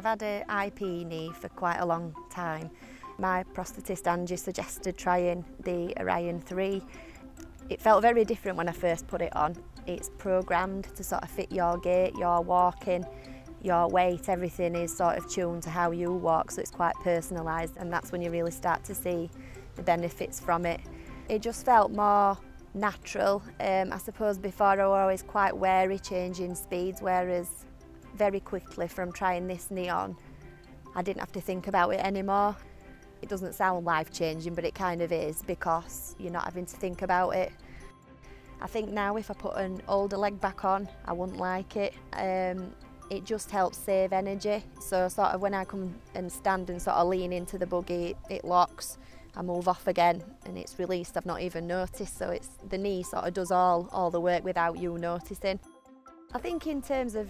I've had an IP knee for quite a long time. My prosthetist Angie suggested trying the ORION 3. It felt very different when I first put it on. It's programmed to sort of fit your gait, your walking, your weight, everything is sort of tuned to how you walk, so it's quite personalised, and that's when you really start to see the benefits from it. It just felt more natural. I suppose before I was always quite wary changing speeds, whereas very quickly from trying this knee on, I didn't have to think about it anymore. It doesn't sound life-changing, but it kind of is, because you're not having to think about it. I think now if I put an older leg back on, I wouldn't like it. It just helps save energy. So sort of when I come and stand and sort of lean into the buggy, it locks, I move off again and it's released. I've not even noticed, so the knee sort of does all the work without you noticing. I think in terms of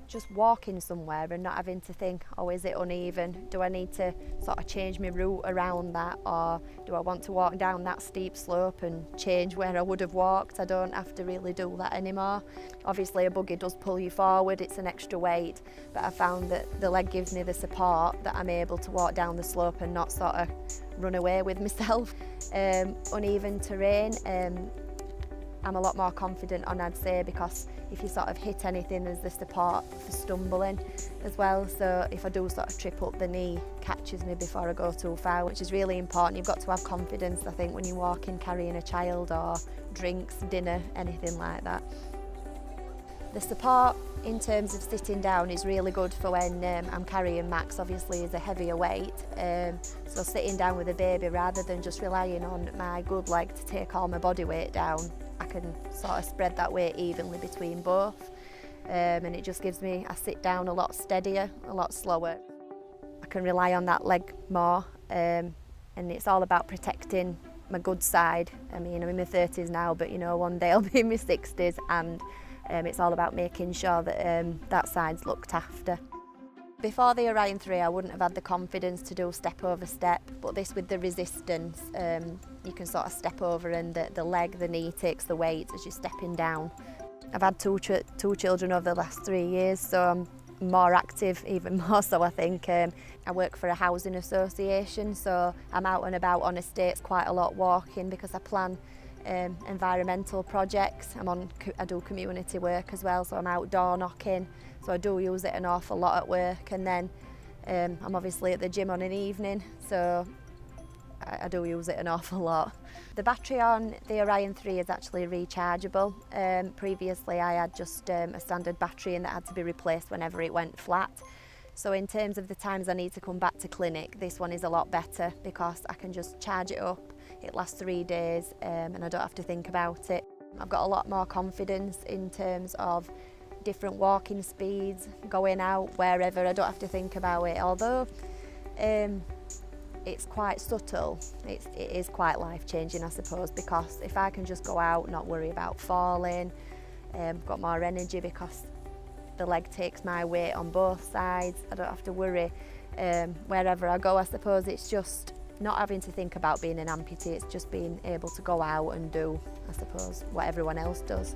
just walking somewhere and not having to think, oh, is it uneven? Do I need to sort of change my route around that, or do I want to walk down that steep slope and change where I would have walked? I don't have to really do that anymore. Obviously a buggy does pull you forward, it's an extra weight, but I found that the leg gives me the support that I'm able to walk down the slope and not sort of run away with myself. Uneven terrain, I'm a lot more confident on, I'd say, because if you sort of hit anything, there's the support for stumbling as well. So if I do sort of trip up, the knee catches me before I go too far, which is really important. You've got to have confidence, I think, when you're walking, carrying a child or drinks, dinner, anything like that. The support in terms of sitting down is really good for when I'm carrying Max. Obviously he's a heavier weight, so sitting down with a baby rather than just relying on my good leg to take all my body weight down, I can sort of spread that weight evenly between both, and it just gives me, I sit down a lot steadier, a lot slower. I can rely on that leg more, and it's all about protecting my good side. I mean, I'm in my 30s now, but you know, one day I'll be in my 60s, and it's all about making sure that that side's looked after. Before the ORION 3, I wouldn't have had the confidence to do step over step, but this with the resistance, you can sort of step over and the leg, the knee takes the weight as you're stepping down. I've had two children over the last 3 years, so I'm more active, even more so I think. I work for a housing association, so I'm out and about on estates quite a lot walking because I plan environmental projects. I do community work as well, so I'm outdoor knocking, so I do use it an awful lot at work, and then I'm obviously at the gym on an evening, so I do use it an awful lot. The battery on the ORION 3 is actually rechargeable. Previously I had just a standard battery and that had to be replaced whenever it went flat. So in terms of the times I need to come back to clinic, this one is a lot better because I can just charge it up. It lasts 3 days and I don't have to think about it. I've got a lot more confidence in terms of different walking speeds, going out, wherever. I don't have to think about it. Although it's quite subtle, it is quite life-changing, I suppose, because if I can just go out, not worry about falling, I've got more energy because the leg takes my weight on both sides. I don't have to worry wherever I go. I suppose it's just not having to think about being an amputee, it's just being able to go out and do, I suppose, what everyone else does.